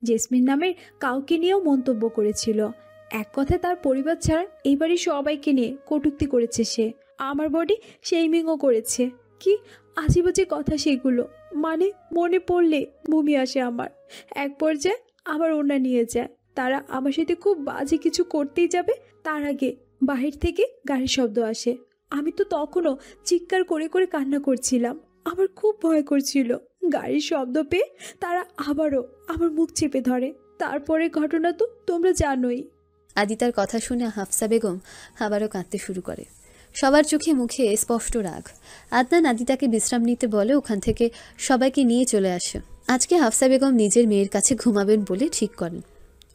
Jasmine নামের কাউকে নিয়েও মন্তব্য করেছিল। এক কথায় তার পরিবার ছাড়া এই বাড়ির সবাইকে নিয়ে কটূক্তি করেছে সে। আমার বডি শেমিংও করেছে। কি আজেবাজে কথা সেগুলো, মানে মনে পড়লে বমি আসে আমার। এক পর্যায়ে আবার ওনা নিয়ে যায়। তারা আমার সাথে খুব বাজে কিছু করতেই যাবে, তার আগে বাহির থেকে গাড়ির শব্দ আসে। আমি তো তখনও চিৎকার করে করে কান্না করছিলাম। আমার খুব ভয় করছিল। গাড়ির শব্দ পেয়ে তারা আবারও আমার মুখ চেপে ধরে। তারপরে ঘটনা তো তোমরা জানোই। আদিতার কথা শুনে হাফসা বেগম আবারও কাঁদতে শুরু করে। সবার চোখে মুখে স্পষ্ট রাগ। আদনান আদিতাকে বিশ্রাম নিতে বলে ওখান থেকে সবাইকে নিয়ে চলে আসে। আজকে হাফসা বেগম নিজের মেয়ের কাছে ঘুমাবেন বলে ঠিক করেন।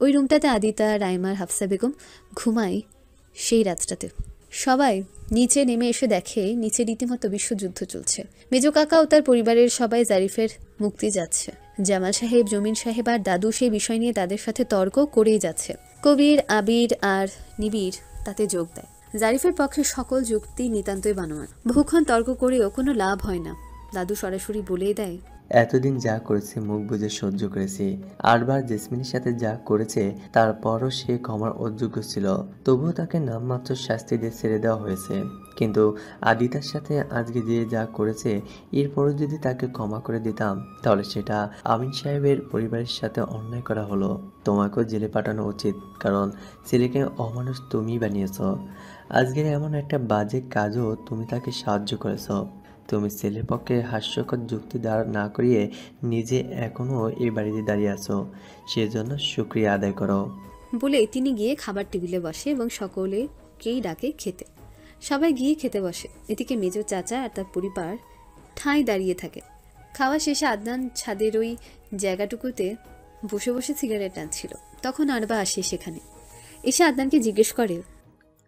ওই রুমটাতে আদিতা, রাইমার, হাফসা বেগম ঘুমায় সেই রাতটাতে। সবাই নিচে নেমে এসে দেখে নিচে রীতিমতো বিশ্বযুদ্ধ চলছে। মেজো কাকা ও তার পরিবারের সবাই জারিফের মুক্তি যাচ্ছে। জামাল সাহেব, জমিন সাহেব আর দাদু সেই বিষয় নিয়ে তাদের সাথে তর্ক করেই যাচ্ছে। কবির, আবির আর নিবির তাতে যোগ দেয়। জারিফের পক্ষে সকল যুক্তি নিতান্তই বানোয়াট। বহুক্ষণ তর্ক করেও কোনো লাভ হয় না। দাদু সরাসরি বলেই দেয়, এতদিন যা করেছে মুখ বুজে সহ্য করেছি। আরবার জেসমিনের সাথে যা করেছে তারপরও সে ক্ষমার অযোগ্য ছিল, তবুও তাকে নামমাত্র শাস্তি দিয়ে ছেড়ে দেওয়া হয়েছে। কিন্তু আদিতার সাথে আজকে যে যা করেছে, এরপরও যদি তাকে ক্ষমা করে দিতাম তাহলে সেটা আমিন সাহেবের পরিবারের সাথে অন্যায় করা হলো। তোমাকেও জেলে পাঠানো উচিত, কারণ ছেলেকে অমানুষ তুমিই বানিয়েছ। আজকের এমন একটা বাজে কাজও তুমি তাকে সাহায্য করেছ। তুমি ছেলের পক্ষে হাস্যকর যুক্তি দাঁড় না করিয়ে নিজে এখনও এই বাড়িতে দাঁড়িয়ে আছো, সেজন্য শুকরিয়া আদায় করো। বলে তিনি গিয়ে খাবার টেবিলে বসে এবং সকলেকেই ডাকে খেতে। সবাই গিয়ে খেতে বসে। এদিকে মেজো চাচা আর তার পরিবার ঠাঁই দাঁড়িয়ে থাকে। খাওয়া শেষে আদনান ছাদের ওই জায়গাটুকুতে বসে বসে সিগারেট টানছিল। তখন আরবা আসে সেখানে। এসে আদনানকে জিজ্ঞেস করে,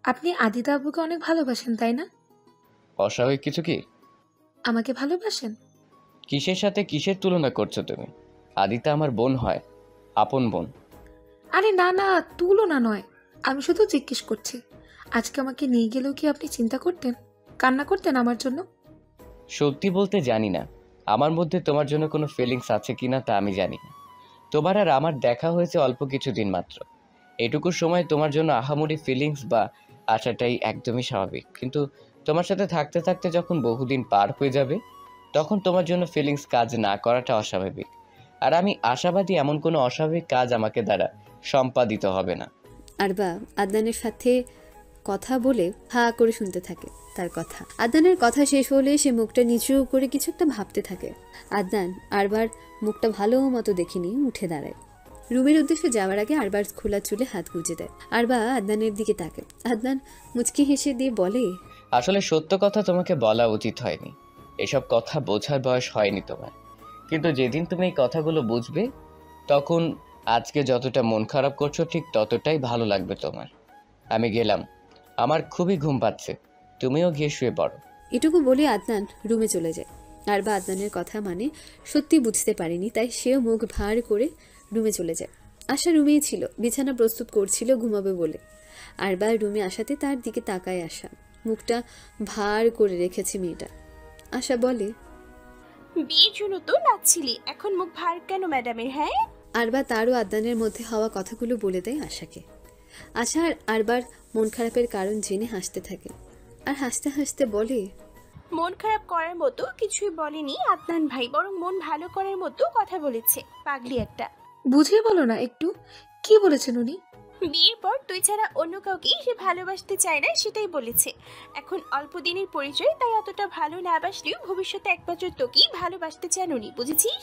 আপনি আদিতা আব্বুকে অনেক ভালোবাসেন তাই না? অস্বাভাবিক কিছু কি? আমাকে ভালোবাসেন? কিসের সাথে কিসের তুলনা করছো তুমি? আদিতা আমার বোন হয়, আপন বোন। আরে না না, তুলনা নয়, আমি শুধু জিজ্ঞেস করছি। আজকে আমাকে নিয়ে গেলেও কি আপনি চিন্তা করতেন, কান্না করতেন আমার জন্য? সত্যি বলতে জানি না আমার মধ্যে তোমার জন্য কোনো ফিলিংস আছে কিনা, তা আমি জানি না। তোমার আর আমার দেখা হয়েছে অল্প কিছুদিন মাত্র। এটুকু সময় তোমার জন্য আহামরি ফিলিংস বা আশাটাই একদমই স্বাভাবিক। কিন্তু তোমার সাথে থাকতে থাকতে যখন বহুদিন পার হয়ে যাবে, তখন তোমার জন্য ফিলিংস কাজ না করাটা অস্বাভাবিক। আর আমি আশাবাদী এমন কোনো অস্বাভাবিক কাজ আমাকে দ্বারা সম্পাদিত হবে না। আরবা আদনানের সাথে কথা বলে হা করে শুনতে থাকে তার কথা। আদনানের কথা শেষ হলে সে মুখটা নিচু করে কিছু একটা ভাবতে থাকে। আদনান আরবার মুখটা ভালো মতো দেখে নিয়ে উঠে দাঁড়ায়। রুমের উদ্দেশ্যে যাওয়ার আগে আরবার খোলা চুলে হাত গুঁজে দেয়। আরবা আদনানের দিকে তাকে। আদনান মুচকি হেসে দিয়ে বলে, আসলে সত্য কথা তোমাকে বলা উচিত হয়নি। এসব কথা বোঝার বয়স হয়নি তোমার। কিন্তু যেদিন তুমি এই কথাগুলো বুঝবে, তখন আজকে যতটা মন খারাপ করছো ঠিক ততটাই ভালো লাগবে তোমার। আমি গেলাম, আমার খুবই ঘুম পাচ্ছে, তুমিও গিয়ে শুয়ে পড়ো। এটুকু বলে আদনান রুমে চলে যায়। আরবা আদনানের কথা মানে সত্যি বুঝতে পারেনি, তাই সেও মুখ ভার করে রুমে চলে যায়। আশা রুমেই ছিল, বিছানা প্রস্তুত করছিল ঘুমাবে বলে। আরবা রুমে আসাতে তার দিকে তাকায় আশা। মুখটা ভার করে রেখেছে মেয়েটা। আশা বলে, বিয়ের জন্য তো নাচছিলি, এখন মুখ ভার কেন ম্যাডামের? হ্যাঁ, আরবা তারও আদনানের মধ্যে হওয়া কথাগুলো বলে দেয় আশাকে। আশা আর আরবার মন খারাপের কারণ জেনে হাসতে থাকে আর হাসতে হাসতে বলে, মন খারাপ করার মতো কিছুই বলেনি আদনান ভাই, বরং মন ভালো করার মতো কথা বলেছে। পাগলি একটা। বুঝিয়ে বলো না একটু, কি বলেছেন উনি? বিয়ের পর তুই ছাড়া অন্য কাউকে সে ভালোবাসতে চায় না, সেটাই বলেছে। এখন অল্প দিনের পরিচয়, তাই অতটা ভালো না বাসলেও ভবিষ্যতে এক বছর তোকেই ভালোবাসতে চান উনি, বুঝেছিস?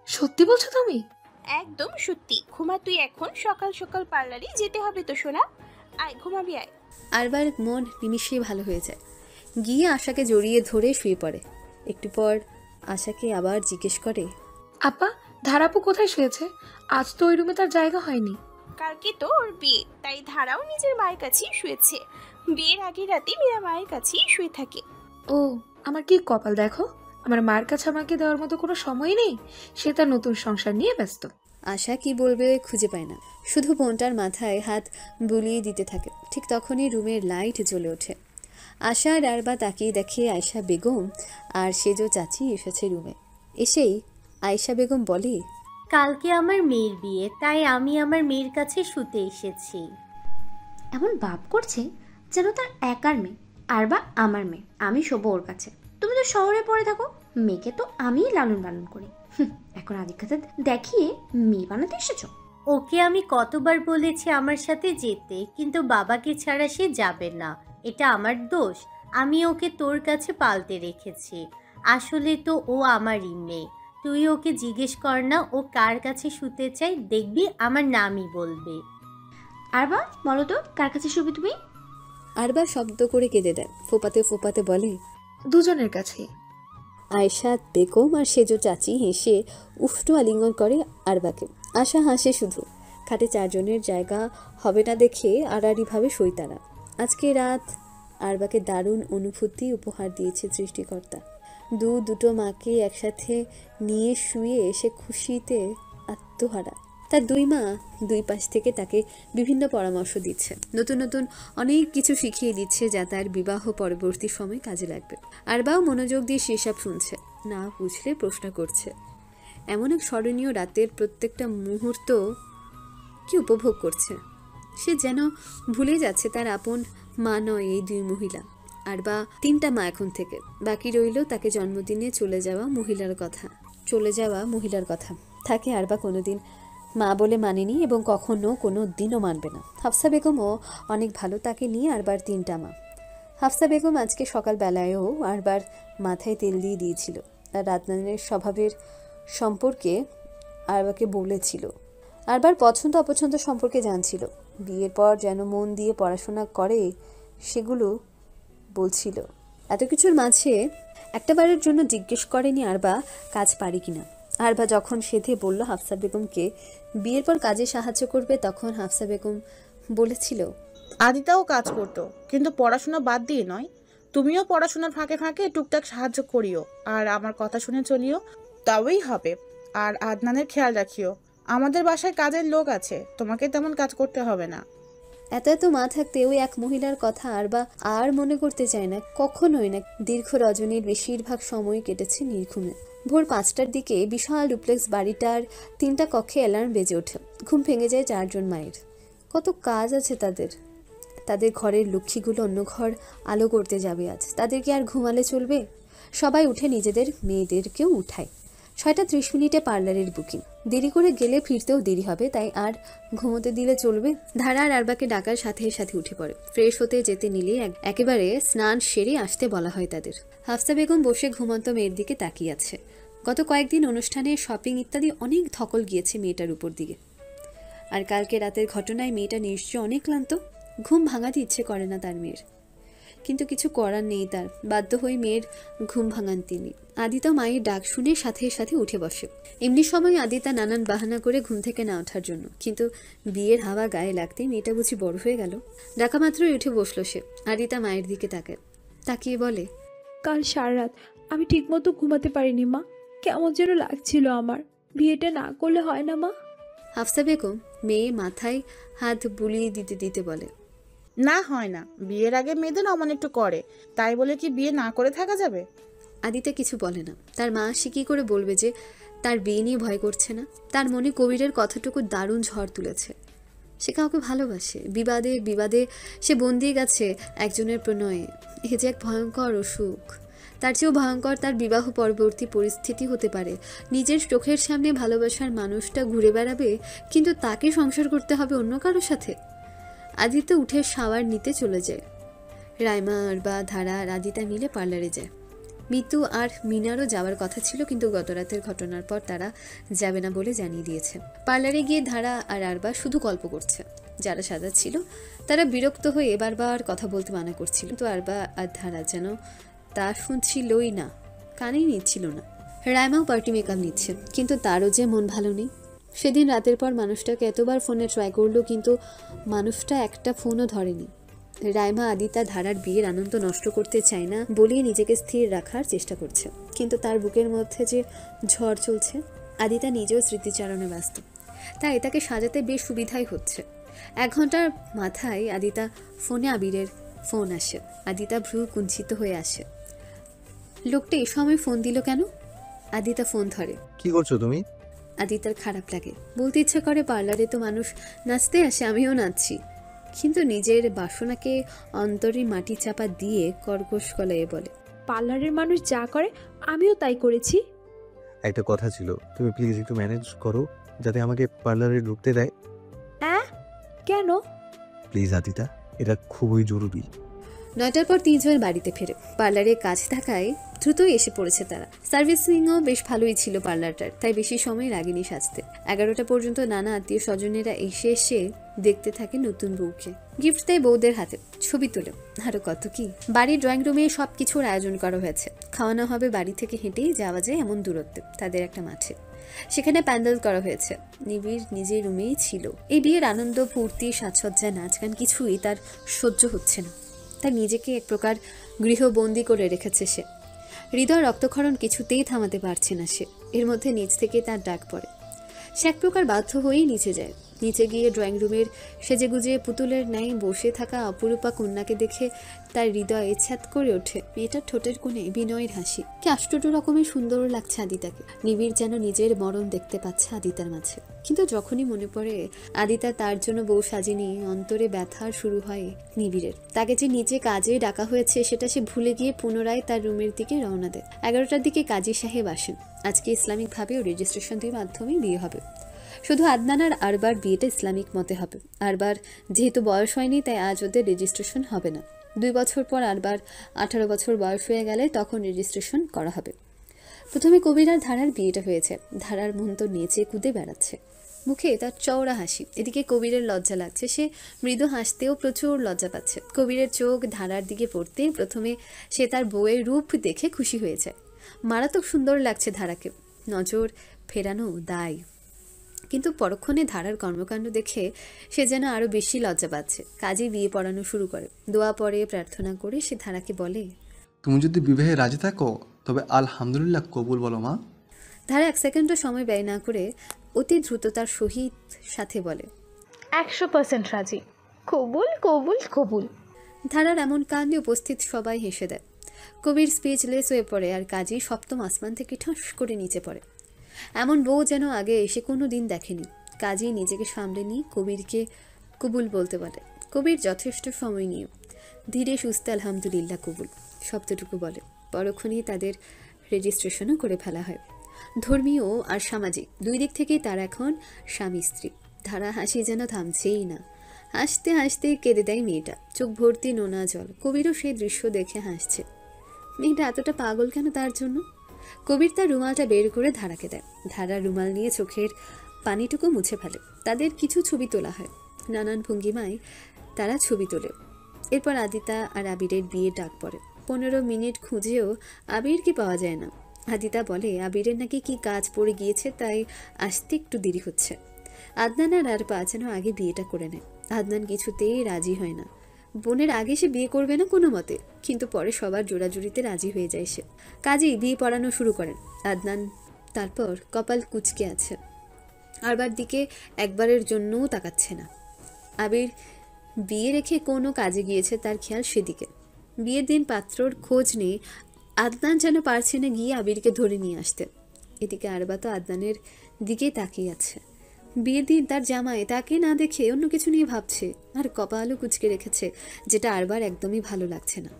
সত্যি বলছো তুমি? একদম সত্যি। ঘুমা তুই, এখন সকাল সকাল পার্লারে যেতে হবে তো সোনা। আয় ঘুমাবি, আয়। আরবার মন নিমিষেই ভালো হয়ে যায়। গিয়ে আশাকে জড়িয়ে ধরে শুয়ে পড়ে। একটু পর আশাকে আবার জিজ্ঞেস করে, আপা, ধারাপু কোথায় শুয়েছে? আজ তো ওই রুমে তার জায়গা হয়নি। কালকে তো ওর বিয়ে, তাই ধারাও নিজের মায়ের কাছেই শুয়েছে। বিয়ের আগের রাতে মীরা মায়ের কাছেই শুয়ে থাকে। ও, আমার কি কপাল দেখো, আমার মার কাছে আমাকে দেওয়ার মতো কোনো সময় নেই। সে তার নতুন সংসার নিয়ে ব্যস্ত। আশা কি বলবে খুঁজে পায় না, শুধু বোনটার মাথায় হাত বুলিয়ে দিতে থাকে। ঠিক তখনই রুমের লাইট জ্বলে ওঠে। আশা আর আরবা তাকিয়ে দেখে আয়শা বেগম আর সেজো চাচি এসেছে রুমে। এসেই আয়েশা বেগম বলে, কালকে আমার মেয়ের বিয়ে, তাই আমি আমার মেয়ের কাছে শুতে এসেছি। এমন ভাব করছে যেন তার একার মেয়ে, আর বা আমার মেয়ে, আমি শোবো ওর কাছে। তুমি তো শহরে পড়ে থাকো, মেয়েকে তো আমিই লালন পালন করি। এখন আদিক্ষাতে দেখিয়ে মেয়ে বানাতে এসেছো? ওকে আমি কতবার বলেছি আমার সাথে যেতে, কিন্তু বাবাকে ছাড়া সে যাবে না। এটা আমার দোষ? আমি ওকে তোর কাছে পালতে রেখেছি। আসলে তো ও আমারই মেয়ে। তুই ওকে জিজ্ঞেস কর না ও কার কাছে শুতে চাই, দেখবি আমার নামই বলবে। আর বা বলো তো কার কাছে শুবি তুমি? আরবা শব্দ করে কেঁদে দেয়। ফোপাতে ফোপাতে বলে, দুজনের কাছেই। আয়েশা বেগম আর সেজো চাচি হেসে উষ্ণ আলিঙ্গন করে আরবাকে। আশা হাসে শুধু। খাটে 4 জনের জায়গা হবে না দেখে আড়াআড়িভাবে সই তারা। আজকে রাত আরবাকে দারুণ অনুভূতি উপহার দিয়েছে সৃষ্টিকর্তা। দুটো মাকে একসাথে নিয়ে শুয়ে এসে খুশিতে আত্মহারা। তার 2 মা 2 পাশ থেকে তাকে বিভিন্ন পরামর্শ দিচ্ছে, নতুন নতুন অনেক কিছু শিখিয়ে দিচ্ছে যা তার বিবাহ পরবর্তী সময় কাজে লাগবে। আরবাও মনোযোগ দিয়ে সেসব শুনছে, না বুঝলে প্রশ্ন করছে। এমন এক স্মরণীয় রাতের প্রত্যেকটা মুহূর্ত কি উপভোগ করছে। সে যেন ভুলে যাচ্ছে তার আপন মা নয় এই 2 মহিলা, আর বা 3টা মা এখন থেকে। বাকি রইল তাকে জন্মদিনে চলে যাওয়া মহিলার কথা। তাকে আর বা কোনোদিন মা বলে মানেনি এবং কখনো কোনো দিনও মানবে না। হাফসা বেগমও অনেক ভালো, তাকে নিয়ে আরবার 3টা মা। হাফসা বেগম আজকে সকালবেলায়ও আরবার মাথায় তেল দিয়ে দিয়েছিল। আর আদনানের স্বভাবের সম্পর্কে আরবাকে বলেছিল, আরবার পছন্দ অপছন্দ সম্পর্কে জানছিল। বিয়ের পর যেন মন দিয়ে পড়াশোনা করে সেগুলো বলছিল। এত কিছুর মাঝে একটাবারের জন্য জিজ্ঞেস করেনি আরবা কাজ পারি কিনা। আরবা যখন সেধে বলল হাফসা বেগমকে বিয়ের পর কাজে সাহায্য করবে, তখন হাফসা বেগম বলেছিল, আদিতাও কাজ করতো, কিন্তু পড়াশোনা বাদ দিয়ে নয়। তুমিও পড়াশোনার ফাঁকে ফাঁকে টুকটাক সাহায্য করিও, আর আমার কথা শুনে চলিও, তবেই হবে। আর আদনানের খেয়াল রাখিও। আমাদের বাসায় কাজের লোক আছে, তোমাকে তেমন কাজ করতে হবে না। এত মা থাকতে ওই এক মহিলার কথা আরবা আর মনে করতে চায় না, কখনোই না। দীর্ঘ রজনীর বেশিরভাগ সময় কেটেছে নির্ঘুমে। ভোর 5টার দিকে বিশাল ডুপ্লেক্স বাড়িটার 3টা কক্ষে অ্যালার্ম বেজে ওঠে। ঘুম ভেঙে যায় 4 জন মায়ের। কত কাজ আছে তাদের ঘরের লক্ষ্মীগুলো অন্য ঘর আলো করতে যাবে আজ। তাদেরকে আর ঘুমালে চলবে? সবাই উঠে নিজেদের মেয়েদেরকেও উঠায়। 6:30 পার্লারের বুকিং। দেরি করে গেলে ফিরতেও দেরি হবে, তাই আর ঘুমোতে দিলে চলবে? ধারা আর আরবাকে ডাকার সাথে সাথে উঠে পড়ে। ফ্রেশ হতে যেতে নিলে একেবারে স্নান সেরে আসতে বলা হয় তাদের। হাফসা বেগম বসে ঘুমন্ত মেয়ের দিকে তাকিয়ে আছে। গত কয়েকদিন অনুষ্ঠানে, শপিং ইত্যাদি অনেক ধকল গিয়েছে মেয়েটার উপর দিকে। আর কালকে রাতের ঘটনায় মেয়েটা নিশ্চয় অনেক ক্লান্ত। ঘুম ভাঙাতে ইচ্ছে করে না তার মেয়ের, কিন্তু কিছু করার নেই তার। বাধ্য হয়ে মেয়ের ঘুম ভাঙান তিনি। আদিতা মায়ের ডাক শুনে সাথে সাথে উঠে বসে। এমনি সময় আদিতা নানান বাহানা করে ঘুম থেকে না ওঠার জন্য, কিন্তু বিয়ের হাওয়া গায়ে লাগতেই মেয়েটা বুঝি বড় হয়ে গেল। ডাকা মাত্রই উঠে বসলো সে। আদিতা মায়ের দিকে তাকিয়ে বলে, কাল সারা রাত আমি ঠিকমতো ঘুমাতে পারিনি মা, কেমন যেন লাগছিল আমার। বিয়েটা না করলে হয় না মা? হাফসা বেগম মেয়ে মাথায় হাত বুলিয়ে দিতে দিতে বলে, না, হয় না। বিয়ের আগে মেয়েদের অমন একটু করে, তাই বলে কি বিয়ে না করে থাকা যাবে? আদিতা কিছু বলে না। তার মা সে কী করে বলবে যে তার বিয়ে নিয়ে ভয় করছে না? তার মনে কবিরের কথাটুকু দারুণ ঝড় তুলেছে। সে কাউকে ভালোবাসে, বিবাদে সে বন্দিয়ে গেছে একজনের প্রণয়ে। এ যে এক ভয়ঙ্কর অসুখ। তার চেয়েও ভয়ঙ্কর তার বিবাহ পরবর্তী পরিস্থিতি হতে পারে। নিজের চোখের সামনে ভালোবাসার মানুষটা ঘুরে বেড়াবে, কিন্তু তাকে সংসার করতে হবে অন্য কারোর সাথে। আদিত্য উঠে শাওয়ার নিতে চলে যায়। রাইমা আর বা ধারা আর আদিতা মিলে পার্লারে যায়। মিতু আর মিনারও যাওয়ার কথা ছিল, কিন্তু গতরাতের ঘটনার পর তারা যাবে না বলে জানিয়ে দিয়েছে। পার্লারে গিয়ে ধারা আর আরবা শুধু গল্প করছে। যারা সাদা ছিল তারা বিরক্ত হয়ে বারবার কথা বলতে মানা করছিল, কিন্তু আরবা আর ধারা যেন তা শুনছিলই না, কানেই নিচ্ছিল না। রাইমাও পার্টি মেকআপ নিচ্ছে, কিন্তু তারও যে মন ভালো নেই। সেদিন রাতের পর মানুষটাকে এতবার ফোনে ট্রাই করলো, কিন্তু মানুষটা একটা ফোনও ধরেনি। রাইমা আদিতা ধারার বিয়ের আনন্দ নষ্ট করতে চায় না বলেই নিজেকে স্থির রাখার চেষ্টা করছে, কিন্তু তার বুকের মধ্যে যে ঝড় চলছে। আদিতা নিজেও স্মৃতিচারণে ব্যস্ত, তাই তাকে সাজাতে বেশ সুবিধাই হচ্ছে। 1 ঘন্টার মাথায় আদিতা ফোনে আবিরের ফোন আসে। আদিতা ভ্রু কুঞ্চিত হয়ে আসে। লোকটা এ সময় ফোন দিল কেন? আদিতা ফোন ধরে। কি করছো তুমি? আদিতার খারাপ লাগে, বলতে ইচ্ছা করে পার্লারে তো মানুষ নাচতে আসে, আমিও নাচছি, কিন্তু নিজের বাসনাকে অন্তরে মাটি চাপা দিয়ে কর্কশ গলায় বলে, পার্লারের মানুষ যা করে আমিও তাই করেছি। একটা কথা ছিল, তুমি প্লিজ একটু ম্যানেজ করো যাতে আমাকে পার্লারে ঢুকতে দেয়। কেন? প্লিজ আদিতা, এটা খুবই জরুরি। 9টার পর 3 জন বাড়িতে ফেরে। পার্লারে কাজ থাকায় দ্রুতই এসে পড়েছে তারা। সার্ভিসিংও বেশ ভালোই ছিল পার্লারটার, তাই বেশি সময় লাগেনি সাজতে। 11টা পর্যন্ত নানা আত্মীয় স্বজনেরা এসে এসে দেখতে থাকে নতুন বউকে, গিফট দেয় বউদের হাতে, ছবি তোলে, আরো কত কি। বাড়ির ড্রয়িং রুমে সবকিছুর আয়োজন করা হয়েছে। খাওয়ানো হবে বাড়ি থেকে হেঁটেই যাওয়া যায় এমন দূরত্বে তাদের একটা মাঠে। সেখানে প্যান্ডেল করা হয়েছে। নিবিড় নিজের রুমেই ছিল। এই বিয়ের আনন্দ, ফুর্তি, সাজসজ্জা, নাচ গান কিছুই তার সহ্য হচ্ছে না। তার নিজেকে এক প্রকার গৃহবন্দী করে রেখেছে সে। হৃদয় রক্তক্ষরণ কিছুতেই থামাতে পারছে না সে। এর মধ্যে নিচ থেকে তার ডাক পড়ে। সে এক প্রকার বাধ্য হয়েই নিচে যায়। নিচে গিয়ে ড্রয়িং রুমের সেজেগুজে পুতুলের ন্যায় বসে থাকা অপরূপা কন্যাকে দেখে তার হৃদয় ছ্যাদ করে ওঠে। মেয়েটার ঠোঁটের কোণে বিনয়ের হাসি। কি আশ্চর্য রকমের সুন্দর লাগছে আদিতাকে। নিবিড় যেন নিজের মরণ দেখতে পাচ্ছে আদিতার মাঝে। কিন্তু যখনই মনে পড়ে আদিতা তার জন্য বউ সাজেনি, অন্তরে ব্যথা শুরু হয় নিবিড়ের। তাকে যে নিচে কাজে ডাকা হয়েছে সেটা সে ভুলে গিয়ে পুনরায় তার রুমের দিকে রওনা দেয়। 11টার দিকে কাজী সাহেব আসেন। আজকে ইসলামিকভাবেও রেজিস্ট্রেশনের মাধ্যমেই বিয়ে হবে। শুধু আদনান আর আরবার বিয়েটা ইসলামিক মতে হবে। আরবার যেহেতু বয়স হয়নি তাই আজ ওদের রেজিস্ট্রেশন হবে না। 2 বছর পর আরবার 18 বছর বয়স হয়ে গেলে তখন রেজিস্ট্রেশন করা হবে। প্রথমে কবির আর ধারার বিয়েটা হয়েছে। ধারার মন তো নেচে কুদে বেড়াচ্ছে, মুখে তার চওড়া হাসি। এদিকে কবিরের লজ্জা লাগছে, সে মৃদু হাসতেও প্রচুর লজ্জা পাচ্ছে। কবিরের চোখ ধারার দিকে পড়তেই প্রথমে সে তার বউয়ের রূপ দেখে খুশি হয়ে যায়। মারাত্মক সুন্দর লাগছে ধারাকে, নজর ফেরানো দায়। কিন্তু পরক্ষণে ধারার কর্মকাণ্ড দেখে সে যেন আরো বেশি লজ্জা পাচ্ছে। কাজে বিয়ে পড়ানো শুরু করে। দোয়া পড়ে, প্রার্থনা করে সে ধারাকে বলে, তুমি যদি বিবাহে রাজি থাকো তবে আলহামদুলিল্লাহ কবুল বলো মা। ধারা 1 সেকেন্ডও সময় ব্যয় না করে অতি দ্রুততার সহিত সাথে বলে, 100% রাজি, কবুল কবুল কবুল। ধারার এমন কাণ্ডে উপস্থিত সবাই হেসে দেয়। কবির স্পিচলেস হয়ে পড়ে আর কাজী সপ্তম আসমান থেকে ঠাস করে নিচে পড়ে। এমন বউ যেন আগে এসে কোনো দিন দেখেনি। কাজী নিজেকে সামলে নিয়ে কবিরকে কবুল বলতে পারে। কবির যথেষ্ট সময় নিয়ে ধীরে সুস্থে আলহামদুলিল্লাহ কবুল শব্দটুকু বলে। পরক্ষণেই তাদের রেজিস্ট্রেশনও করে ফেলা হয়। ধর্মীয় আর সামাজিক 2 দিক থেকেই তারা এখন স্বামী স্ত্রী। ধারা হাসি যেন থামছেই না। হাসতে হাসতে কেঁদে দেয় মেয়েটা, চোখ ভর্তি নোনা জল। কবিরও সেই দৃশ্য দেখে হাসছে। মেয়েটা এতটা পাগল কেন তার জন্য? কবির তার রুমালটা বের করে ধারাকে দেয়। ধারা রুমাল নিয়ে চোখের পানিটুকু মুছে ফেলে। তাদের কিছু ছবি তোলা হয়। নানান ভঙ্গিমায় তারা ছবি তোলে। এরপর আদিতা আর আবিরের বিয়ে ডাক পড়ে। 15 মিনিট খুঁজেও আবিরকে পাওয়া যায় না। আদিতা বলে আবিরের নাকি কি কাজ পড়ে গিয়েছে, তাই আসতে একটু দেরি হচ্ছে। আদনান আর আরপা যেন আগে বিয়েটা করে নেয়। আদনান কিছুতেই রাজি হয় না। বোনের আগে সে বিয়ে করবে না কোনো মতে, কিন্তু পরে সবার জোড়াজুড়িতে রাজি হয়ে যায় সে। কাজেই বিয়ে পড়ানো শুরু করেন আদনান। তারপর কপাল কুঁচকে আছে, আরবার দিকে একবারের জন্যও তাকাচ্ছে না। আবির বিয়ে রেখে কোনো কাজে গিয়েছে, তার খেয়াল সেদিকে। বিয়ের দিন পাত্রর খোঁজ নেই। আদনান যেন পারছে না গিয়ে আবিরকে ধরে নিয়ে আসতে। এদিকে আরবা তো আদনানের দিকে তাকিয়ে আছে। বিয়ের দিন তার জামাই তাকে না দেখে অন্য কিছু নিয়ে ভাবছে, আর কপালও কুঁচকে রেখেছে, যেটা আরবার একদমই ভালো লাগছে না।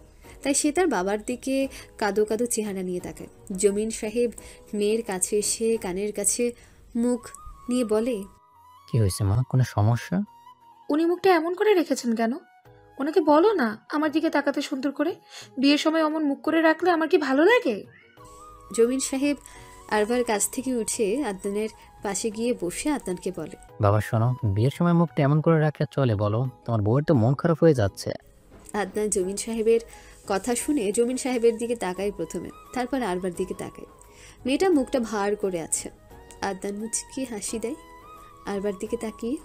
তাই সে তার বাবার দিকে কাদো কাদো চেহারা নিয়ে তাকায়। জমিন সাহেব মেয়ের কাছে এসে কানের কাছে মুখ নিয়ে বলে, কি হয়েছে মা, কোনো সমস্যা? উনি মুখটা এমন করে রেখেছেন কেন? ওনাকে বলো না আমার দিকে তাকাতে সুন্দর করে। বিয়ের সময় অমন মুখ করে রাখলে আমার কি ভালো লাগে? জমিন সাহেব আরবার কাছ থেকে উঠে আদনানের পাশে গিয়ে বসে আদনানকে বলে, বাবা শোনো, বিয়ের সময় মুখটা এমন করে রাখলে চলে বলো? তোমার বউয়ের তো মন খারাপ হয়ে যাচ্ছে। আদনান জমিন সাহেবের কথা শুনে জমিন সাহেবের দিকে তাকায় প্রথমে, তারপর আরবার দিকে তাকায়। মেয়েটা মুখটা ভার করে আছে। আদনান মুচকি হাসি দেয় আরবার দিকে তাকিয়ে।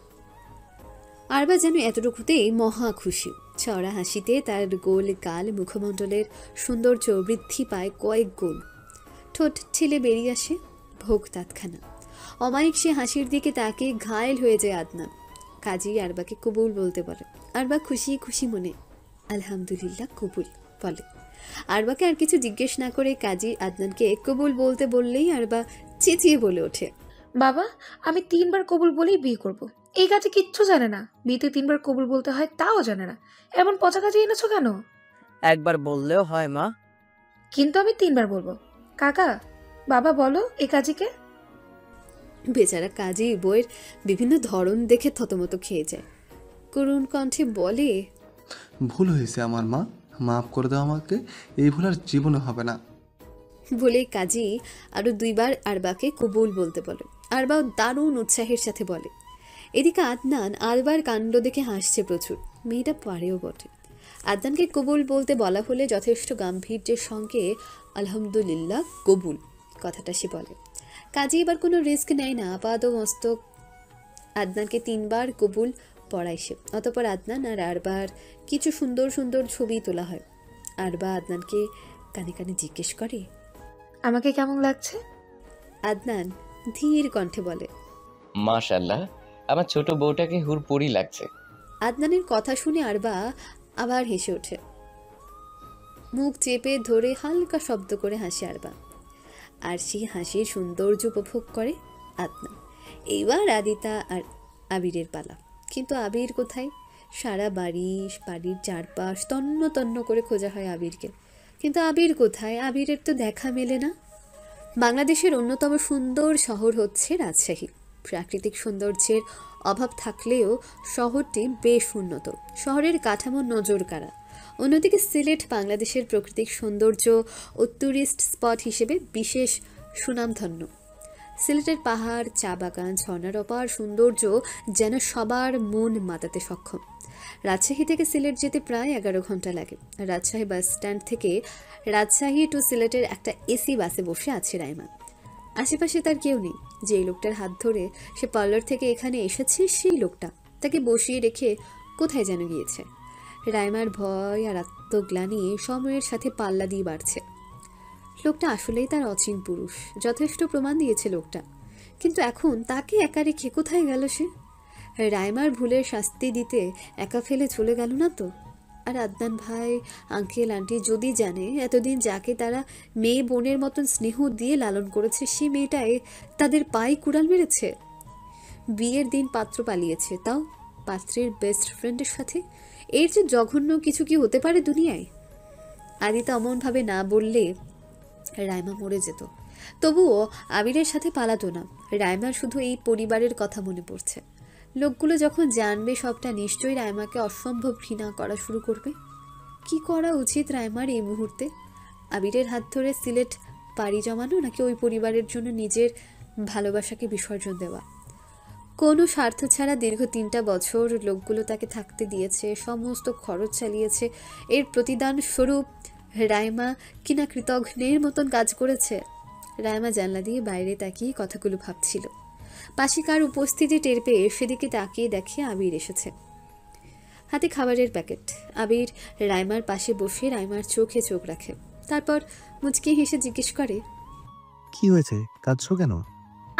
আরবা যেন এতটুকুতেই মহা খুশি। চওড়া হাসিতে তার গোল গাল মুখমণ্ডলের সৌন্দর্য বৃদ্ধি পায় কয়েক গুণ। ঠোঁট ঠেলে বেরিয়ে আসে ভোগ তাৎখানা। অমায়িক সে হাসির দিকে তাকে ঘায়েল হয়ে যায় আদনান। কাজী আরবাকে কবুল বলতে বলে। আরবা খুশি খুশি মনে আলহামদুলিল্লাহ কবুল বলে। আরবাকে আর কিছু জিজ্ঞেস না করে কাজী আদনানকে কবুল বলতে বললেই আরবা চেঁচিয়ে বলে ওঠে, বাবা, আমি 3বার কবুল বলেই বিয়ে করব। এই কাজে কিচ্ছু জানে না, বিয়েতে 3বার কবুল বলতে হয় তাও জানে না। এমন পচা কাজে এনেছো কেন? একবার বললেও হয় মা। কিন্তু আমি 3বার বলবো। কাকা, বাবা বলো এই কাজীকে। বেচারা কাজী বইয়ের বিভিন্ন ধরন দেখে থতমত খেয়ে যায়। করুণ কণ্ঠে বলে, ভুল হয়েছে আমার মা, মাফ করে দাও আমাকে, এই ভুল আর জীবনে হবে না। বলে কাজী আরো 2বার আরবাকে কবুল বলতে বলে। আরবাও দারুণ উৎসাহের সাথে বলে। এদিকে আদনান আরবার কাণ্ড দেখে হাসছে প্রচুর, মেয়েটা পারেও বটে। আদনানকে কবুল বলতে বলা হলে যথেষ্ট গাম্ভীর্যের সঙ্গে আলহামদুলিল্লাহ কবুল কথাটা সে বলে। কাজী এবার কোনো রিস্ক নেয় না, আপাদ মস্তক আদনানকে 3বার কবুল পড়ায় সে। অতঃপর আদনান আর আরবার কিছু সুন্দর সুন্দর ছবি তোলা হয়। আরবা আদনানকে কানে কানে জিজ্ঞেস করে, আমাকে কেমন লাগছে? আদনান ধীর কণ্ঠে বলে, মাশাআল্লাহ, আমার ছোট বউটাকে হুরপুরি লাগছে। আদনানের কথা শুনে আরবা আবার হেসে ওঠে। মুখ চেপে ধরে হালকা শব্দ করে হাসে আরবা, আর সেই হাসির সৌন্দর্য উপভোগ করে আদনান। এইবার আদিতা আর আবিরের পালা। কিন্তু আবির কোথায়? সারা বাড়ির চারপাশ তন্ন তন্ন করে খোঁজা হয় আবিরকে, কিন্তু আবির কোথায়? আবিরের তো দেখা মেলে না। বাংলাদেশের অন্যতম সুন্দর শহর হচ্ছে রাজশাহী। প্রাকৃতিক সৌন্দর্যের অভাব থাকলেও শহরটি বেশ উন্নত, শহরের কাঠামো নজর কাড়া। অন্যদিকে সিলেট বাংলাদেশের প্রাকৃতিক সৌন্দর্য ও ট্যুরিস্ট স্পট হিসেবে বিশেষ সুনামধন্য। সিলেটের পাহাড়, চা বাগান, ঝর্ণার অপার সৌন্দর্য যেন সবার মন মাতাতে সক্ষম। রাজশাহী থেকে সিলেট যেতে প্রায় 11 ঘন্টা লাগে। রাজশাহী বাস স্ট্যান্ড থেকে রাজশাহী টু সিলেটের একটা এসি বাসে বসে আছে রাইমা। আশেপাশে তার কেউ নেই। যেই লোকটার হাত ধরে সে পার্লার থেকে এখানে এসেছে, সেই লোকটা তাকে বসিয়ে রেখে কোথায় যেন গিয়েছে। রাইমার ভয় আর আত্মগ্লানি সময়ের সাথে পাল্লা দিয়ে বাড়ছে। লোকটা আসলেই তার অচিন পুরুষ, যথেষ্ট প্রমাণ দিয়েছে লোকটা। কিন্তু এখন তাকে একা রেখে কোথায় গেল সে? রাইমার ভুলের শাস্তি দিতে একা ফেলে চলে গেল না তো? আর আদনান ভাই, আঙ্কেল আন্টি যদি জানে এতদিন যাকে তারা মেয়ে বোনের মতন স্নেহ দিয়ে লালন করেছে, সে মেয়েটাই তাদের পায়ে কুড়াল মেরেছে। বিয়ের দিন পাত্র পালিয়েছে, তাও পাত্রের বেস্ট ফ্রেন্ডের সাথে। এর যে জঘন্য কিছু কি হতে পারে দুনিয়ায়? আদিতা অমনভাবে না বললে রাইমা মরে যেত, তবুও আবিরের সাথে পালাতো না। রাইমার শুধু এই পরিবারের কথা মনে পড়ছে। লোকগুলো যখন জানবে সবটা, নিশ্চয়ই রাইমাকে অসম্ভব ঘৃণা করা শুরু করবে। কি করা উচিত রাইমার এই মুহূর্তে? আবিরের হাত ধরে সিলেট পাড়ি জমানো, নাকি ওই পরিবারের জন্য নিজের ভালোবাসাকে বিসর্জন দেওয়া? কোনো স্বার্থ ছাড়া দীর্ঘ 3টা বছর লোকগুলো তাকে থাকতে দিয়েছে, সমস্ত খরচ চালিয়েছে। এর প্রতিদান স্বরূপ রাইমা কিনা কৃতঘ্নের মতন কাজ করেছে। রাইমা জানলা দিয়ে বাইরে তাকিয়ে কথাগুলো ভাবছিল। পাশে কার উপস্থিতি টের পেয়ে সেদিকে তাকিয়ে দেখে আবির এসেছে, হাতে খাবারের প্যাকেট। আবির রাইমার পাশে বসে রাইমার চোখে চোখ রাখে, তারপর মুচকি হেসে জিজ্ঞেস করে, কি হয়েছে, কাঁদছো কেন?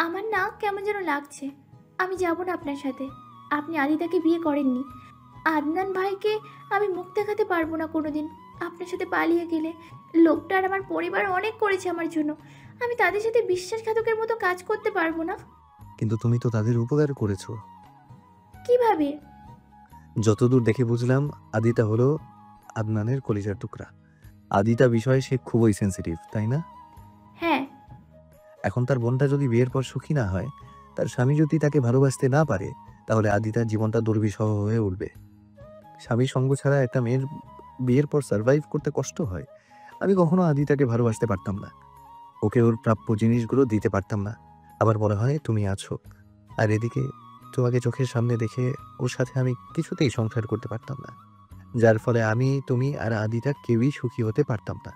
আমার না কেমন যেন লাগছে। আমি যাব না আপনার সাথে। আপনি আদিতাকে বিয়ে করেননি। আদনান ভাইকে আমি মুখ দেখাতে পারবো না কোনোদিন। আপনার সাথে পালিয়ে গেলে লোকটা আর আমার পরিবার অনেক করেছে আমার জন্য। আমি তাদের সাথে বিশ্বাসঘাতকের মতো কাজ করতে পারবো না। কিন্তু তুমি তো তাদের উপকার করেছো। কিভাবে? যতদূর দেখে বুঝলাম আদিতা হলো আদনানের কলিজার টুকরা। আদিতা বিষয়ে সে খুবই সেন্সিটিভ, তাই না? হ্যাঁ। এখন তার বোনটা যদি বিয়ের পর সুখী না হয়, তার স্বামী যদি তাকে ভালোবাসতে না পারে, তাহলে আদিতার জীবনটা দুর্বিষহ হয়ে উঠবে। স্বামীর সঙ্গ ছাড়া একটা মেয়ের বিয়ের পর সার্ভাইভ করতে কষ্ট হয়। আমি কখনো আদিতাকে ভালোবাসতে পারতাম না, ওকে ওর প্রাপ্য জিনিসগুলো দিতে পারতাম না। আবার মনে হয় তুমি আছো, আর এদিকে তোমাকে চোখের সামনে দেখে ওর সাথে আমি কিছুতেই সংসার করতে পারতাম না, যার ফলে আমি, তুমি আর আদিতা কেউই সুখী হতে পারতাম না।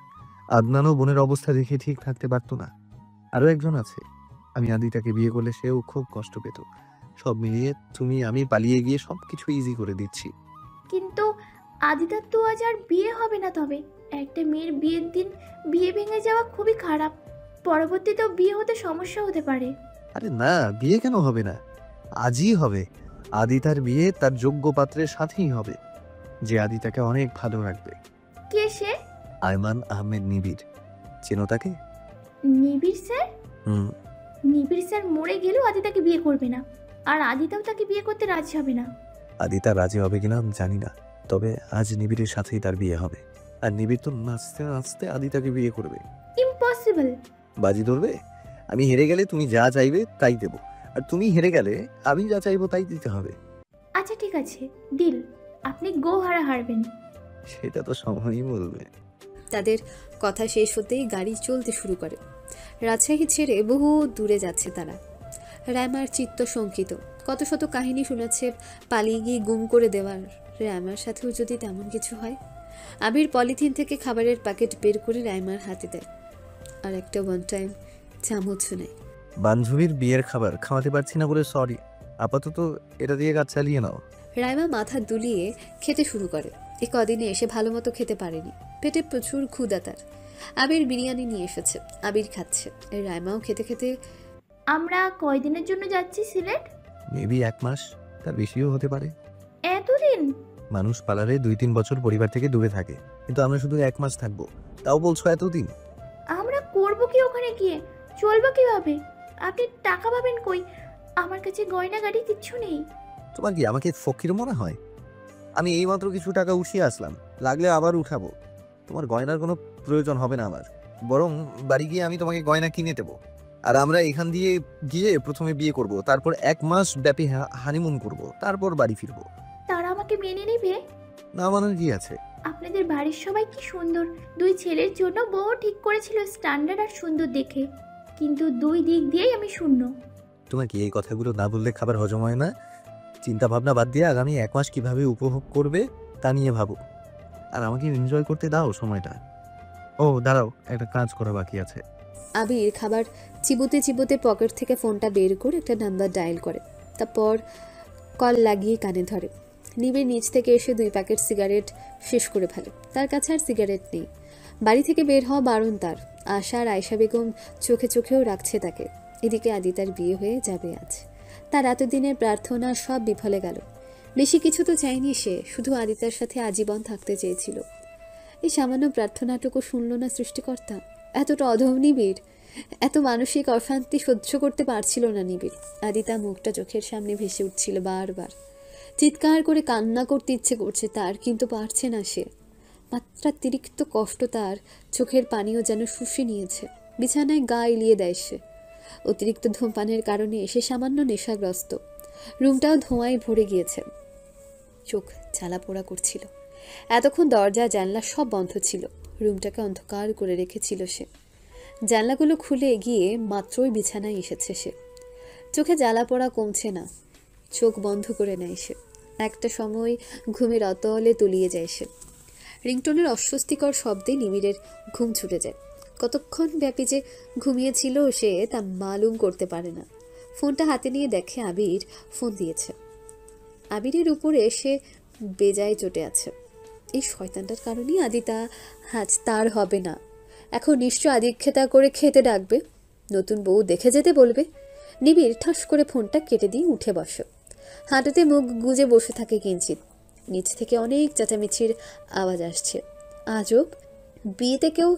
আদনানও বোনের অবস্থা দেখে ঠিক থাকতে পারতো না। আরও একজন আছে, আমি আদিতাকে বিয়ে করলে সেও খুব কষ্ট পেত। সব মিলিয়ে তুমি আমি পালিয়ে গিয়ে সব কিছু ইজি করে দিচ্ছি। কিন্তু আদিতার তো আজ আর বিয়ে হবে না। তবে একটা মেয়ের বিয়ের দিন বিয়ে ভেঙে যাওয়া খুবই খারাপ। পরবর্তীতেও বিয়ে হতে সমস্যা হতে পারে। আরে না, বিয়ে কেন হবে না? আজই হবে। আদিতার বিয়ে তার যোগ্য পাত্রের সাথেই হবে, যে আদিতাকে অনেক ভালো রাখবে। কে সে? আয়মান আহমেদ নিবিড়, চেনো তাকে? নিবিড় স্যার? হুম। নিবিড় স্যার মরে গেলেও আদিতাকে বিয়ে করবে না, আর আদিতাও তাকে বিয়ে করতে রাজি হবে না। আদিতা রাজি হবে কিনা আমি জানি না, তবে আজ নিবিড়ের সাথেই তার বিয়ে হবে। আর নিবিড় তো নাচতে নাচতে আদিতাকে বিয়ে করবে। ইম্পসিবল। বাজি ধরবে? আমি হেরে গেলে তুমি যা চাইবে তাই দেবো, আর তুমি হেরে গেলে আমি যা চাইবো তাই দিতে হবে। আচ্ছা ঠিক আছে, ডিল। আপনি গো হারবেন। সেটা তো সময়ই বলবে। তাদের কথা শেষ হতেই গাড়ি চলতে শুরু করে। রাজশাহী ছেড়ে বহু দূরে যাচ্ছে তারা। রায়মার চিত্ত শঙ্কিত, কত শত কাহিনী শুনেছে পালিয়ে গিয়ে গুম করে দেওয়ার। রায়মার সাথেও যদি তেমন কিছু হয়। আবির পলিথিন থেকে খাবারের প্যাকেট বের করে রায়মার হাতে দেয়, আর একটা ওয়ান টাইম চামচ নেয়। বান্ধবীর বিয়ের খাবার খাওয়াতে পারছি না বলে সরি, আপাতত এটা দিয়ে কাজ চালিয়ে নাও। রায়মা মাথা দুলিয়ে খেতে শুরু করে। এ কদিনে এসে ভালো মতো খেতে পারেনি, পেটে প্রচুর ক্ষুধা তার। আবির বিরিয়ানি নিয়ে এসেছে, আবির খাচ্ছে। রায়মাও খেতে খেতে, আমরা কয়দিনের জন্য যাচ্ছি সিলেট? মেবি 1 মাস, তার বেশিও হতে পারে। এতদিন? মানুষ পালারে 2-3 বছর পরিবার থেকে দূরে থাকে, কিন্তু আমরা শুধু 1 মাস থাকবো, তাও বলছো এতদিন? আমরা করব কি ওখানে গিয়ে? চলবো কিভাবে? আপনি টাকা পাবেন কই? আমার কাছে গয়না গাড়ি কিচ্ছু নেই। তোমার কি আমাকে ফকির মনে হয়? আমি এইমাত্র কিছু টাকা উঠিয়ে আসলাম, লাগলে আবার উঠাবো। তোমার গয়নার কোনো প্রয়োজন হবে না আমার, বরং বাড়ি গিয়ে আমি তোমাকে গয়না কিনে দেবো। আর আমরা এখান দিয়ে গিয়ে প্রথমে বিয়ে করব, তারপর 1 মাস ব্যাপী হানিমুন করব, তারপর বাড়ি ফিরবো। তারা আমাকে মেনে নেবে? না মানার কি আছে? আপনাদের বাড়ির সবাই কি সুন্দর। 2 ছেলের জন্য বউ ঠিক করেছিল স্ট্যান্ডার্ড আর সুন্দর দেখে, কিন্তু 2 দিক দিয়েই আমি শূন্য। তোমার কি এই কথাগুলো না বললে খাবার হজম হয় না? চিন্তা ভাবনা বাদ দিয়ে আগামী 1 মাস কিভাবে উপভোগ করবে তা নিয়ে ভাবো, আর আমাকে এনজয় করতে দাও সময়টা। ও দাঁড়াও, একটা কাজ করা বাকি আছে। আবির খাবার চিবোতে চিবোতে পকেট থেকে ফোনটা বের করে একটা নাম্বার ডায়াল করে, তারপর কল লাগিয়ে কানে ধরে। নিবিড় নিচ থেকে এসে 2 প্যাকেট সিগারেট শেষ করে ফেলে। তার কাছে আর সিগারেট নেই। বাড়ি থেকে বের হওয়া বারণ তার। আশা আর আয়েশা বেগম চোখে চোখেও রাখছে তাকে। এদিকে আদিতার বিয়ে হয়ে যাবে আজ। তার এতদিনের প্রার্থনা সব বিফলে গেল। বেশি কিছু তো চাইনি সে, শুধু আদিতার সাথে আজীবন থাকতে চেয়েছিল। এই সামান্য প্রার্থনাটুকু শুনল না সৃষ্টিকর্তা? এতটা অধম নিবিড়, এত মানসিক অশান্তি সহ্য করতে পারছিল না নিবিড়। আদিতা মুখটা চোখের সামনে ভেসে উঠছিল বারবার। চিৎকার করে কান্না করতে ইচ্ছে করছে তার, কিন্তু পারছে না সে। মাত্রাতিরিক্ত কষ্ট তার, চোখের পানিও যেন শুষে নিয়েছে। বিছানায় গা এলিয়ে দেয় সে। অতিরিক্ত ধূমপানের কারণে এসে সামান্য নেশাগ্রস্ত। রুমটাও ধোঁয়ায় ভরে গিয়েছে। চোখ জ্বালা পোড়া করছিল। এতক্ষণ দরজা জানলা সব বন্ধ ছিল। রুমটাকে অন্ধকার করে রেখেছিল সে। জানলাগুলো খুলে গিয়ে মাত্রই বিছানায় এসেছে সে। চোখে জ্বালা পোড়া কমছে না, চোখ বন্ধ করে নেয় সে। একটা সময় ঘুমের অতলে তলিয়ে যায় সে। রিংটোনের অস্বস্তিকর শব্দে নিবিড়ের ঘুম ছুটে যায়। কতক্ষণ ব্যাপী যে ঘুমিয়েছিল সে তা মালুম করতে পারে না। ফোনটা হাতে নিয়ে দেখে আবির ফোন দিয়েছে। আবিরের উপরে সে বেজায় চটে আছে। এই শয়তানটার কারণেই আদিতা আজ তার হবে না। এখন নিশ্চয় আদিক্ষেতা করে খেতে ডাকবে, নতুন বউ দেখে যেতে বলবে। নিবিড় ঠাস করে ফোনটা কেটে দিয়ে উঠে বসে। হাঁটুতে মুখ গুজে বসে থাকে কিঞ্চিত। নিচ থেকে অনেক চেঁচামেচির আওয়াজ আসছে। আজব, বিয়েতে কেউ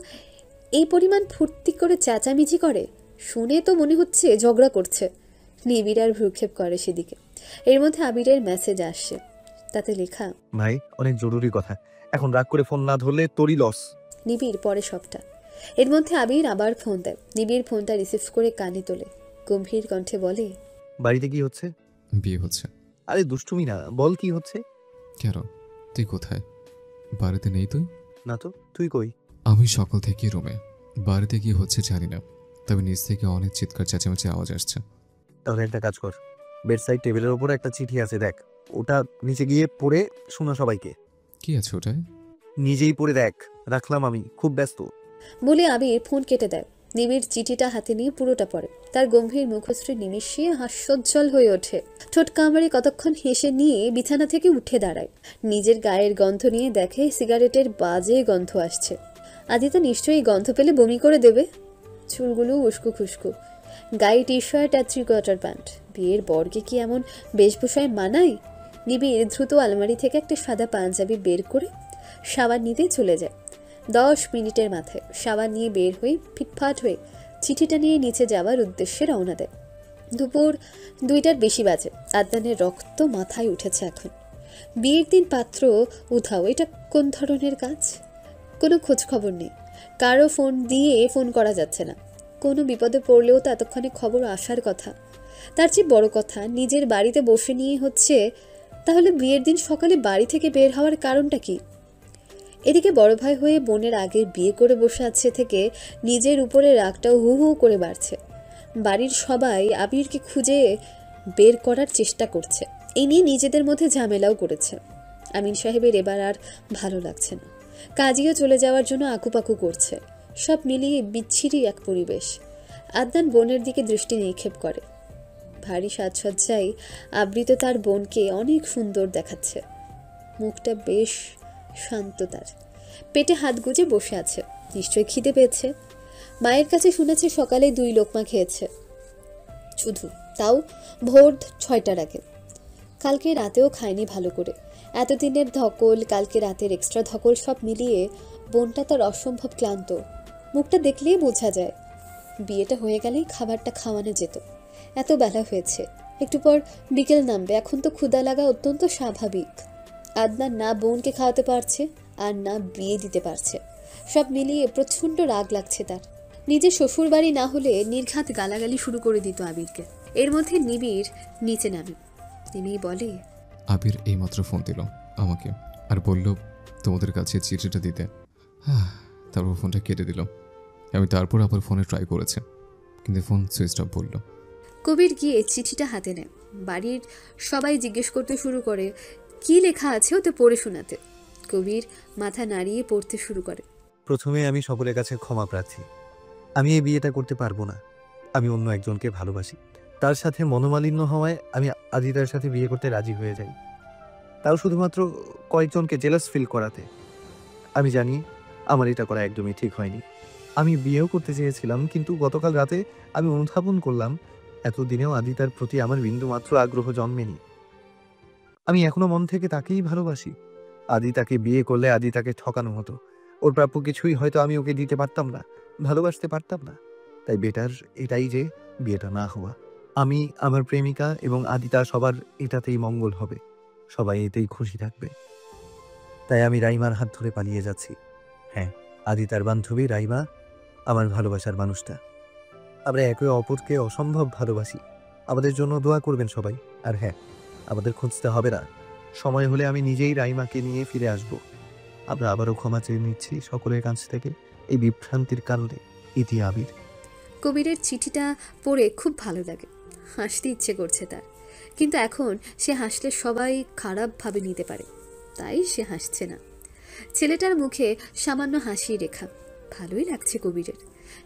এই পরিমাণ ফুর্তি করে চেঁচামেচি করে? শুনে তো মনে হচ্ছে ঝগড়া করছে। নিবিড় আর ভ্রুক্ষেপ করে সেদিকে। এর মধ্যে আবিরের মেসেজ আসছে, তাতে লেখা, ভাই অনেক জরুরি কথা, এখন রাগ করে ফোন না ধরলে তোরই লস। নিবিড় পরে সবটা। এর মধ্যে আবির আবার ফোন দেয়। নিবিড় ফোনটা রিসিভ করে কানে তোলে। গম্ভীর কণ্ঠে বলে, বাড়িতে কি হচ্ছে? বিয়ে হচ্ছে। আরে দুষ্টুমি না, বল কি হচ্ছে। কেন, তুই কোথায়? বাড়িতে নেই তুই? না তো, তুই কই? আমি সকাল থেকে রুমে। বাড়িতে কি হচ্ছে জানি না, তবে নিচ থেকে অনেক চিৎকার চেঁচামেচি আওয়াজ আসছে। তাহলে একটা কাজ কর, বেডসাইড টেবিলের উপর একটা চিঠি আছে, দেখ। ওটা নিচে গিয়ে পড়ে শোনা সবাইকে। কি আছে ওটায়? নিজেই পড়ে দেখ, রাখলাম, আমি খুব ব্যস্ত। বলে আবির ফোন কেটে দেয়। নিবিড় চিঠিটা হাতে নিয়ে পুরোটা পড়ে। তার গম্ভীর মুখশ্রী নিমিষে হাস্যোজ্জ্বল হয়ে ওঠে। ঠোঁট কামড়ে কতক্ষণ হেসে নিয়ে বিছানা থেকে উঠে দাঁড়ায়। নিজের গায়ের গন্ধ নিয়ে দেখে সিগারেটের বাজে গন্ধ আসছে। আদিতা নিশ্চয়ই গন্ধ পেলে বমি করে দেবে। চুলগুলো উস্কো খুস্কো, গায়ে টি শার্ট আর 3/4 প্যান্ট। বিয়ের বরকে কি এমন বেশভূষায় মানায়? নিবিড় দ্রুত আলমারি থেকে একটা সাদা পাঞ্জাবি বের করে সাবান নিতে চলে যায়। 10 মিনিটের মাথায় সাবান নিয়ে বের হয়ে ফিটফাট হয়ে চিঠিটা নিয়ে নিচে যাওয়ার উদ্দেশ্যে রওনা দেয়। দুপুর 2টার বেশি বাজে। আদনানের রক্ত মাথায় উঠেছে এখন। বিয়ের দিন পাত্র উঠাও, এটা কোন ধরনের কাজ? কোনো খোঁজ খবর নেই, কারো ফোন করা যাচ্ছে না। কোনো বিপদে পড়লেও তো এতক্ষণে খবর আসার কথা। তার চেয়ে বড় কথা, নিজের বাড়িতে বসে নিয়ে হচ্ছে। তাহলে বিয়ের দিন সকালে বাড়ি থেকে বের হওয়ার কারণটা কি? এদিকে বড় ভাই হয়ে বোনের আগে বিয়ে করে বসে আছে থেকে নিজের উপরে রাগটাও হু হু করে বাড়ছে। বাড়ির সবাই আবিরকে খুঁজে বের করার চেষ্টা করছে। এই নিয়ে নিজেদের মধ্যে ঝামেলাও করেছে। আমিন সাহেবের এবার আর ভালো লাগছে না। কাজীও চলে যাওয়ার জন্য আকুপাকু করছে। সব মিলিয়ে বিচ্ছিরি এক পরিবেশ। আদনান বোনের দিকে দৃষ্টি নিক্ষেপ করে। ভারী সাজসজ্জায় আবৃত তার বোনকে অনেক সুন্দর দেখাচ্ছে। মুখটা বেশ শান্ত তার। পেটে হাত গুজে বসে আছে, নিশ্চয়ই খিদে পেয়েছে। মায়ের কাছে শুনেছে সকালে 2 লোকমা খেয়েছে, শুধু তাও ভোর 6টার আগে। কালকে রাতেও খায়নি ভালো করে। এতদিনের ধকল, কালকে রাতের এক্সট্রা ধকল সব মিলিয়ে বোনটা তার অসম্ভব ক্লান্ত। মুখটা দেখলেই বোঝা যায়। বিয়েটা হয়ে গেলেই খাবারটা খাওয়ানো যেত। এত বেলা হয়েছে, একটু পর বিকেল নামবে, এখন তো ক্ষুধা লাগা অত্যন্ত স্বাভাবিক। আদনান না বোনকে খাওয়াতে পারছে আর না বিয়ে দিতে পারছে। সব মিলিয়ে প্রচণ্ড রাগ লাগছে তার। নিজের শ্বশুর বাড়ি না হলে নির্ঘাত গালাগালি শুরু করে দিত আবিরকে। এর মধ্যে নিবিড় নিচে নামে। নেমেই বলে, আবির এইমাত্র ফোন দিল আমাকে আর বলল তোমাদের কাছে চিঠিটা দিতে। তারপর ফোনটা কেটে দিল। আমি তারপর আবার ফোনে ট্রাই করেছি, কিন্তু ফোন সুইচ অফ বলল। কবির গিয়ে চিঠিটা হাতে নেয়। বাড়ির সবাই জিজ্ঞেস করতে শুরু করে কি লেখা আছে ওতে পড়ে শোনাতে। কবির মাথা নাড়িয়ে পড়তে শুরু করে। প্রথমে আমি সকলের কাছে ক্ষমা প্রার্থী। আমি এই বিয়েটা করতে পারবো না। আমি অন্য একজনকে ভালোবাসি। তার সাথে মনোমালিন্য হওয়ায় আমি আদিতার সাথে বিয়ে করতে রাজি হয়ে যাই, তাও শুধুমাত্র কয়েকজনকে জেলাস ফিল করাতে। আমি জানি আমার এটা করা একদমই ঠিক হয়নি। আমি বিয়েও করতে চেয়েছিলাম, কিন্তু গতকাল রাতে আমি অনুধাবন করলাম এতদিনেও আদিতার প্রতি আমার বিন্দুমাত্র আগ্রহ জন্মেনি। আমি এখনো মন থেকে তাকেই ভালোবাসি। আদিতাকে বিয়ে করলে আদিতাকে ঠকানো হতো। ওর প্রাপ্য কিছুই হয়তো আমি ওকে দিতে পারতাম না, ভালোবাসতে পারতাম না। তাই বেটার এটাই যে বিয়েটা না হওয়া। আমি, আমার প্রেমিকা এবং আদিতা সবার এটাতেই মঙ্গল হবে, সবাই এতেই খুশি থাকবে। তাই আমি রাইমার হাত ধরে পালিয়ে যাচ্ছি। হ্যাঁ, আদিতার বান্ধবী রাইমা আমার ভালোবাসার মানুষটা। আমরা একে অপরকে অসম্ভব ভালোবাসি। আমাদের জন্য দোয়া করবেন সবাই। আর হ্যাঁ, আমাদের খুঁজতে হবে না, সময় হলে আমি নিজেই রাইমাকে নিয়ে ফিরে আসব। আমরা আবারও ক্ষমা চেয়ে নিচ্ছি সকলের কাছ থেকে এই বিভ্রান্তির কারণে। ইতি আবির। কবিরের চিঠিটা পড়ে খুব ভালো লাগে। হাসতে ইচ্ছে করছে তার, কিন্তু এখন সে হাসলে সবাই খারাপভাবে নিতে পারে, তাই সে হাসছে না। ছেলেটার মুখে সামান্য হাসি রেখা। ভালোই লাগছে কবিরের।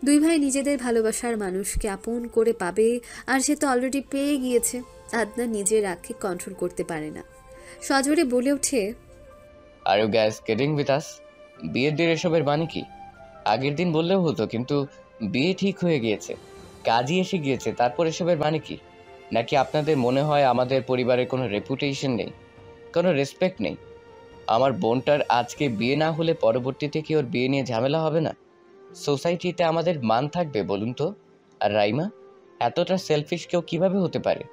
2 ভাই নিজেদের ভালোবাসার মানুষকে আপন করে পাবে, আর সে তো অলরেডি পেয়ে গিয়েছে। আদনান নিজের রাগকে কন্ট্রোল করতে পারে না, সজোরে বলে ওঠে, are you guys getting with us? বিয়ের দিন এসবের মানে কি? আগের দিন বললেও হতো, কিন্তু বিয়ে ঠিক হয়ে গিয়েছে, কাজই এসে গিয়েছে, তারপর এসবের মানে কি? নাকি আপনাদের মনে হয় আমাদের পরিবারের কোনো রেপুটেশন নেই, কোনো রেসপেক্ট নেই? আমার বোনটার আজকে বিয়ে না হলে পরবর্তীতে কি ওর বিয়ে নিয়ে ঝামেলা হবে না? সোসাইটিতে আমাদের মান থাকবে বলুন তো? আর রাইমা এতটা সেলফিশ কেউ কিভাবে হতে পারে?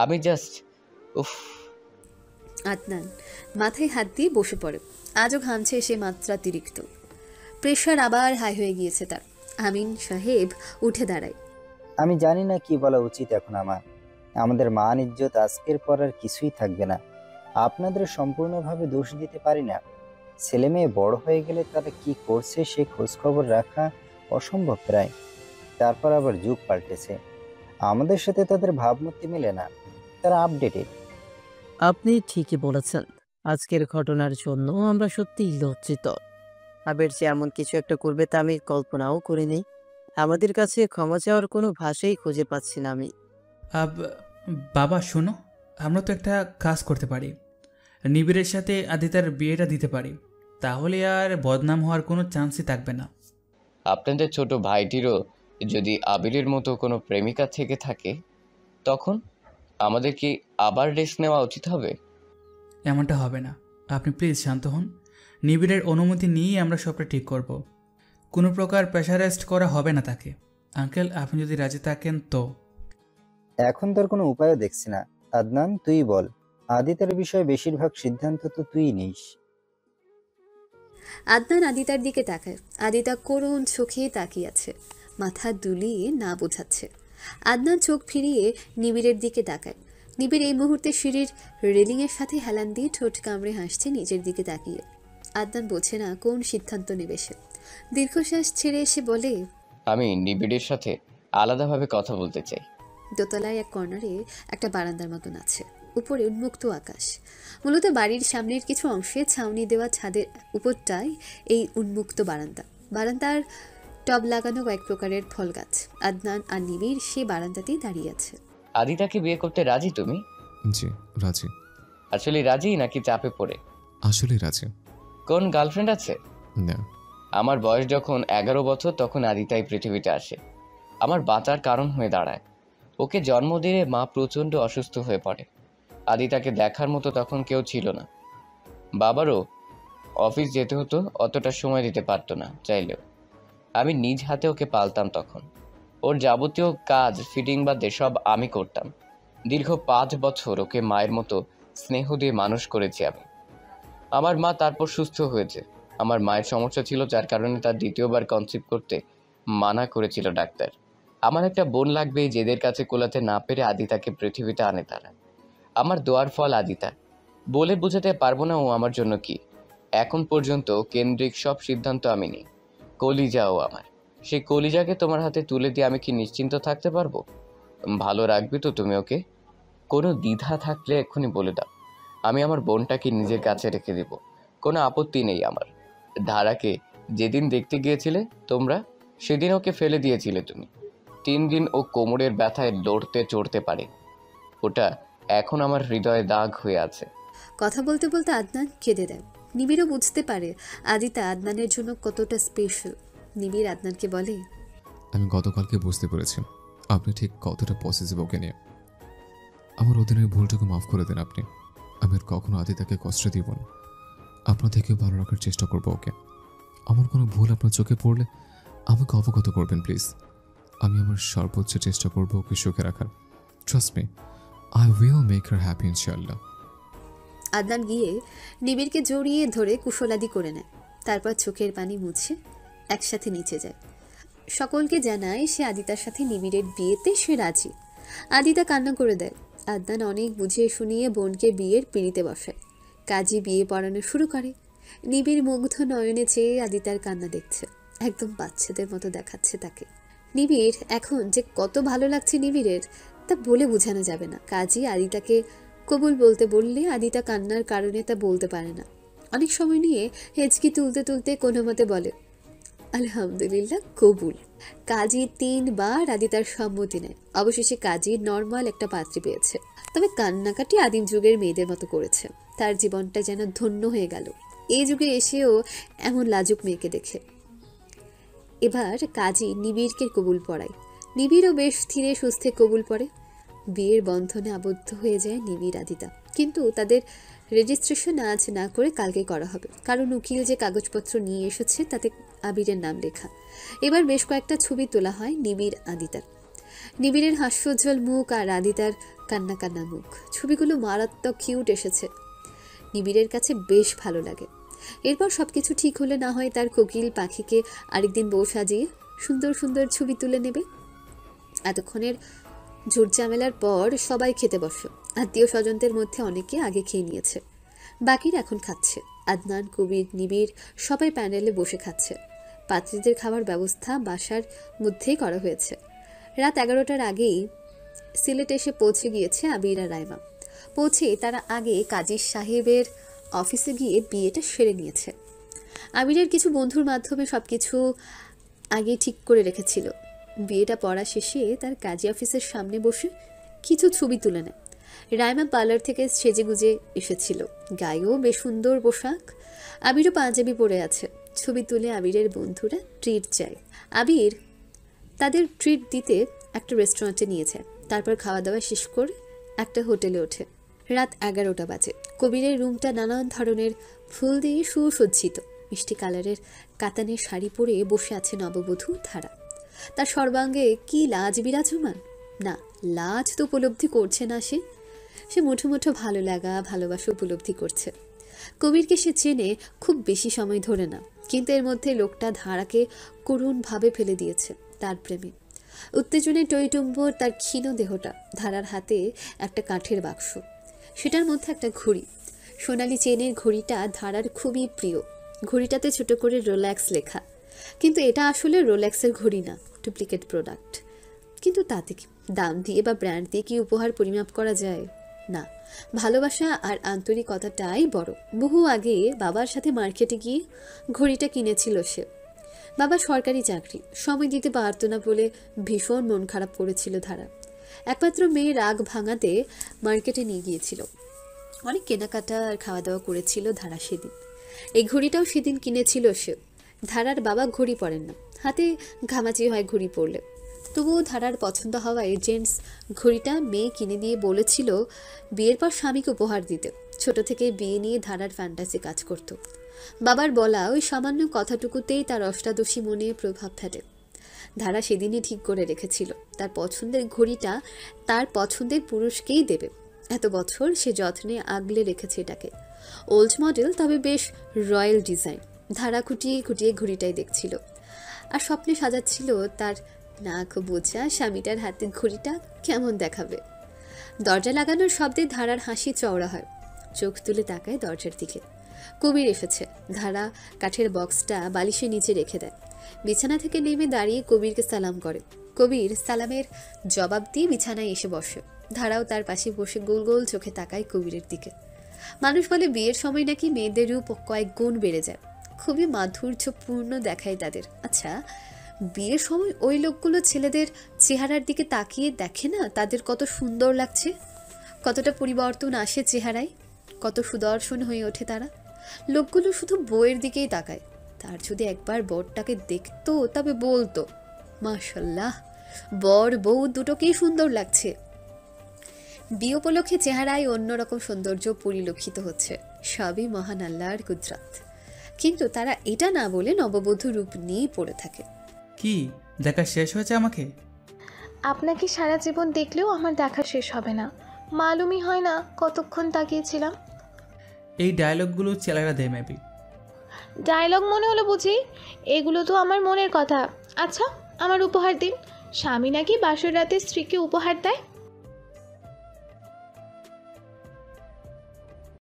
আমি জাস্ট উফ। আদনান মাথায় হাত দিয়ে বসে পড়ে। আজও ঘামছে সে মাত্রাতিরিক্ত। প্রেশার আবার হাই হয়ে গিয়েছে তার। আমিন সাহেব উঠে দাঁড়ায়। আমি জানি না কি বলা উচিত এখন আমার। আমাদের মান ইজ্জত আজকের পর আর কিছুই থাকবে না। আপনাদের সম্পূর্ণভাবে দোষ দিতে পারি না। ছেলে মেয়ে বড় হয়ে গেলে তারা কি করছে সে খোঁজ খবর রাখা অসম্ভব প্রায়। তারপর আবার যুগ পাল্টেছে, আমাদের সাথে তাদের ভাবমূর্তি মেলে না, তারা আপডেটেড। আপনি ঠিকই বলেছেন। আজকের ঘটনার জন্য আমরা সত্যিই লজ্জিত। আবির যে এমন কিছু একটা করবে তা আমি কল্পনাও করিনি। আমাদের কাছে ক্ষমা চাওয়ার কোনো ভাষাই খুঁজে পাচ্ছি না আমি। বাবা শোনো, আমরা তো একটা কাজ করতে পারি। নিবিড়ের সাথে আদিতার বিয়েটা দিতে পারি, তাহলে আর বদনাম হওয়ার কোনো চান্সই থাকবে না। আপনাদের ছোট ভাইটিরও যদি আবিরের মতো কোনো প্রেমিকা থেকে থাকে, তখন আমাদের কি আবার রিস্ক নেওয়া উচিত হবে? এমনটা হবে না, আপনি প্লিজ শান্ত হন। নিবিড়ের অনুমতি নিয়েই আমরা সবটা ঠিক করব। কোনো প্রকার প্রেশারাইজড করা হবে না তাকে। আঙ্কেল, আপনি যদি রাজি থাকেন তো। এখন তোর কোনো উপায়ও দেখছি না। আদনান, তুই বল। আদিতের বিষয়ে বেশিরভাগ সিদ্ধান্ত তো তুই নিস। আদনান আদিতার দিকে তাকায়। আদিতা করুণ চোখে তাকিয়ে আছে, মাথা দুলিয়ে না বোঝাচ্ছে। আদনান চোখ ফিরিয়ে নিবিড়ের দিকে তাকায়। নিবিড় এই মুহূর্তে সিঁড়ির রেলিংয়ের সাথে হেলান দিয়ে ঠোঁট কামড়ে হাসছে নিজের দিকে তাকিয়ে। আদনান বোঝে না কোন সিদ্ধান্ত নেবে সে। দীর্ঘশ্বাস ছেড়ে এসে বলে, আমি নিবিড়ের সাথে আলাদাভাবে কথা বলতে চাই। দোতলায় এক কর্নারে একটা বারান্দার মতন আছে, উপরে উন্মুক্ত আকাশ। মূলত বাড়ির সামনের কিছু অংশে ছাউনি দেওয়া ছাদের উপরটাই এই উন্মুক্ত বারান্দা। বারান্দার টব লাগানো কয়েক প্রকারের ফল গাছ। আদনান আর নিবিড় সে বারান্দাতেই দাঁড়িয়ে আছে। আদিতাকে বিয়ে করতে রাজি তুমি? জি রাজি। আসলে রাজি নাকি চাপে পড়ে? আসলে রাজি। কোন গার্লফ্রেন্ড আছে? না। আমার বয়স যখন 11 বছর তখন আদিতাই পৃথিবীতে আসে, আমার বাঁচার কারণ হয়ে দাঁড়ায়। ওকে জন্ম দিয়ে মা প্রচণ্ড অসুস্থ হয়ে পড়ে। আদিতাকে দেখার মতো তখন কেউ ছিল না। বাবারও অফিস যেতে হতো, অতটা সময় দিতে পারতো না চাইলেও। আমি নিজ হাতে ওকে পালতাম তখন। ওর যাবতীয় কাজ, ফিটিং বাদে সব আমি করতাম। দীর্ঘ 5 বছর ওকে মায়ের মতো স্নেহ দিয়ে মানুষ করেছি আমি। আমার মা তারপর সুস্থ হয়েছে। আমার মায়ের সমস্যা ছিল, যার কারণে তার দ্বিতীয়বার কনসিভ করতে মানা করেছিল ডাক্তার। আমার একটা বোন লাগবে, যেদের কাছে কোলাতে না পেরে আদিতাকে পৃথিবীতে আনে তারা। আমার দোয়ার ফল আদিতা। বলে বোঝাতে পারবো না ও আমার জন্য কি। এখন পর্যন্ত কেন্দ্রিক সব সিদ্ধান্ত আমি নিই। কলিজাও আমার। সেই কলিজাকে তোমার হাতে তুলে দিয়ে আমি কি নিশ্চিন্ত থাকতে পারবো? ভালো রাখবি তো তুমি ওকে? কোনো দ্বিধা থাকলে এক্ষুনি বলে দাও। আমি আমার বোনটাকে নিজের কাছে রেখে দেব। কোনো আপত্তি নেই আমার। ধারাকে যেদিন দেখতে গিয়েছিলে তোমরা, সেদিন ওকে ফেলে দিয়েছিলে তুমি। 3 দিন ও কোমরের ব্যথায় লড়তে চড়তে পারে। ওটা এখন আমার হৃদয়ে দাগ হয়ে আছে। কথা বলতে বলতে আদনান কেঁদে দেয়। নিবিড়ও বুঝতে পারে আদিতা আদনানের জন্য কতটা স্পেশাল। নিবিড় আদনানকে বলে, আমি গতকালকে বুঝতে পেরেছি আপনি ঠিক কতটা পসেসিভ ওকে নিয়ে। আমার ওদিনের ভুলটাকে মাফ করে দেন আপনি। আমি আর কখনো আদিতাকে কষ্ট দিব না। আপনার থেকেও ভালো রাখার চেষ্টা করবো ওকে। আমার কোনো ভুল আপনার চোখে পড়লে আমাকে অবগত করবেন প্লিজ। আমি আমার সর্বোচ্চ চেষ্টা করবো ওকে সুখে রাখার। Trust me, I will make her happy ইনশাআল্লাহ। আদনান গিয়ে নিবিড়কে জড়িয়ে ধরে কুশলাদি করে নেয়। তারপর চোখের পানি মুছে একসাথে নিচে যায়। সকলকে জানায় সে আদিতার সাথে নিবিড়ের বিয়েতে সে রাজি। আদিতা কান্না করে দেয়। আদনান অনেক বুঝিয়ে শুনিয়ে বোনকে বিয়ের পিঁড়িতে বসায়। কাজী বিয়ে পড়ানো শুরু করে। নিবিড় মুগ্ধ নয়নে চেয়ে আদিতার কান্না দেখছে, একদম বাচ্চাদের মতো দেখাচ্ছে তাকে। নিবিড় এখন যে কত ভালো লাগছে নিবিড়ের তা বলে বোঝানো যাবে না। কাজী আদিতাকে কবুল বলতে বললে আদিতা কান্নার কারণে তা বলতে পারে না। অনেক সময় নিয়ে হেঁচকি তুলতে তুলতে কোনো মতে বলে, আলহামদুলিল্লাহ কবুল। কাজী 3 বার আদিতার সম্মতি নেয়। অবশেষে কাজী নর্মাল একটা পাত্রী পেয়েছে, তবে কান্নাকাটি আদিম যুগের মেয়েদের মতো করেছে। তার জীবনটা যেন ধন্য হয়ে গেল এই যুগে এসেও এমন লাজুক মেয়েকে দেখে। এবার কাজী নিবিড়কে কবুল পড়ায়। নিবিড়ও বেশ ধীরে সুস্থে কবুল পড়ে। বিয়ের বন্ধনে আবদ্ধ হয়ে যায় নিবিড় আদিতা। কিন্তু তাদের রেজিস্ট্রেশন আজ না করে কালকে করা হবে, কারণ উকিল যে কাগজপত্র নিয়ে এসেছে তাতে আবিরের নাম লেখা। এবার বেশ কয়েকটা ছবি তোলা হয় নিবিড় আদিতার। নিবিড়ের হাস্যোজ্জ্বল মুখ আর আদিতার কান্না কান্না মুখ। ছবিগুলো মারাত্মক কিউট এসেছে। নিবিড়ের কাছে বেশ ভালো লাগে। এরপর সবকিছু ঠিক হলে না হয় তার কোকিল পাখিকে আরেকদিন বউ সাজিয়ে সুন্দর সুন্দর ছবি তুলে নেবে। এতক্ষণের ঝুট ঝামেলার পর সবাই খেতে বসে। আত্মীয় স্বজনদের মধ্যে অনেকে আগে খেয়ে নিয়েছে, বাকিরা এখন খাচ্ছে। আদনান, কবির, নিবিড় সবাই প্যানেলে বসে খাচ্ছে। পাত্রীদের খাবার ব্যবস্থা বাসার মধ্যেই করা হয়েছে। রাত 11টার আগেই সিলেট এসে পৌঁছে গিয়েছে আবির আর রাইমা। পৌঁছে তারা আগে কাজী সাহেবের অফিসে গিয়ে বিয়েটা সেরে নিয়েছে। আবিরের কিছু বন্ধুর মাধ্যমে সবকিছু আগে ঠিক করে রেখেছিল। বিয়েটা পড়া শেষে তার কাজী অফিসের সামনে বসে কিছু ছবি তুলে নেয়। রাইমা পার্লার থেকে সেজেগুজে এসেছিল, গায়েও বেশ সুন্দর পোশাক। আবিরও পাঞ্জাবি পরে আছে। ছবি তুলে আবিরের বন্ধুরা ট্রিট চায়। আবির তাদের ট্রিট দিতে একটা রেস্টুরেন্টে নিয়েছে। তারপর খাওয়া দাওয়া শেষ করে একটা হোটেলে ওঠে। রাত 11টা বাজে। কবিরের রুমটা নানান ধরনের ফুল দিয়ে সুসজ্জিত। মিষ্টি কালারের কাতানের শাড়ি পরে বসে আছে নববধূ ধারা। তার সর্বাঙ্গে কি লাজ বিরাজমান! না, লাজ তো উপলব্ধি করছে না সে। সে মুঠো মুঠো ভালো লাগা, ভালোবাসা উপলব্ধি করছে। কবিরকে সে চেনে খুব বেশি সময় ধরে না, কিন্তু এর মধ্যে লোকটা ধারাকে করুণভাবে ফেলে দিয়েছে তার প্রেমে। উত্তেজনে টইটুম্বর তার ক্ষীণ দেহটা। ধারার হাতে একটা কাঠের বাক্স, সেটার মধ্যে একটা ঘড়ি। সোনালি চেনের ঘড়িটা ধারার খুবই প্রিয়। ঘড়িটাতে ছোট করে রোল্যাক্স লেখা, কিন্তু এটা আসলে রোল্যাক্সের ঘড়ি না, ডুপ্লিকেট প্রোডাক্ট। কিন্তু তাতে কি দাম দিয়ে বা ব্র্যান্ড দিয়ে কি উপহার পরিমাপ করা যায়? না, ভালোবাসা আর আন্তরিকতাটাই বড়। বহু আগে বাবার সাথে মার্কেটে গিয়ে ঘড়িটা কিনেছিল সে। বাবা সরকারি চাকরি, সময় দিতে পারত না বলে ভীষণ মন খারাপ করেছিল ধারা। একমাত্র মেয়ে রাগ ভাঙাতে মার্কেটে নিয়ে গিয়েছিল। অনেক কেনাকাটা আর খাওয়া দাওয়া করেছিল ধারা সেদিন। এই ঘড়িটাও সেদিন কিনেছিল সে। ধারার বাবা ঘড়ি পরেন না, হাতে ঘামাচি হয় ঘড়ি পরলে। তবুও ধারার পছন্দ হওয়ায় জেন্টস ঘড়িটা মেয়ে কিনে দিয়ে বলেছিল বিয়ের পর স্বামীকে উপহার দিতে। ছোট থেকে বিয়ে নিয়ে ধারার ফ্যান্টাসি কাজ করত। বাবার বলা ওই সামান্য কথাটুকুতেই তার অষ্টাদশী মনে প্রভাব ফেলে। ধারা সেদিনই ঠিক করে রেখেছিল তার পছন্দের ঘড়িটা তার পছন্দের পুরুষকেই দেবে। এত বছর সে যত্নে আগলে রেখেছে এটাকে। ওল্ড মডেল, তবে বেশ রয়্যাল ডিজাইন। ধারা খুঁটিয়ে খুঁটিয়ে ঘড়িটাই দেখছিল আর স্বপ্নে সাজাচ্ছিল তার নাক বোঝা স্বামীটার হাতে ঘড়িটা কেমন দেখাবে। দরজা লাগানোর শব্দে ধারার হাসি চওড়া হয়। চোখ তুলে তাকায় দরজার দিকে। কবির এসেছে। ধারা কাঠের বক্সটা বালিশের নিচে রেখে দেয়। বিছানা থেকে নেমে দাঁড়িয়ে কবিরকে সালাম করে। কবির সালামের জবাব দিয়ে বিছানায় এসে বসে। ধারাও তার পাশে বসে গোল গোল চোখে তাকায় কবিরের দিকে। মানুষ বলে বিয়ের সময় নাকি মেয়েদের রূপ কয়েক গুণ বেড়ে যায়, খুবই মাধুর্যপূর্ণ দেখায় তাদের। আচ্ছা, বিয়ের সময় ওই লোকগুলো ছেলেদের চেহারার দিকে তাকিয়ে দেখে না তাদের কত সুন্দর লাগছে, কতটা পরিবর্তন আসে চেহারায়, কত সুদর্শন হয়ে ওঠে তারা? লোকগুলো শুধু বউয়ের দিকেই তাকায়। তার যদি একবার বরটাকে দেখতো তবে বলতো, মাশাল্লাহ, বর বউ দুটোকেই সুন্দর লাগছে। বিয়ে উপলক্ষে চেহারায় অন্যরকম সৌন্দর্য পরিলক্ষিত হচ্ছে। সবই মহান আল্লাহর কুদরত। কিন্তু তারা এটা না বলে নববধূ রূপ নিয়েই পড়ে থাকে। কি দেখা শেষ হয়েছে আমাকে? আপনাকে সারা জীবন দেখলেও আমার দেখা শেষ হবে না। মালুমই হয় না কতক্ষণ তাকিয়েছিলাম। এই ডায়লগগুলো ছেলেরা দেয় মেবি। ডায়লগ মনে হলো বুঝি? এগুলো তো আমার মনের কথা। আচ্ছা, আমার উপহার দিন। স্বামী নাকি বাসর রাতে স্ত্রীকে উপহার দেয়।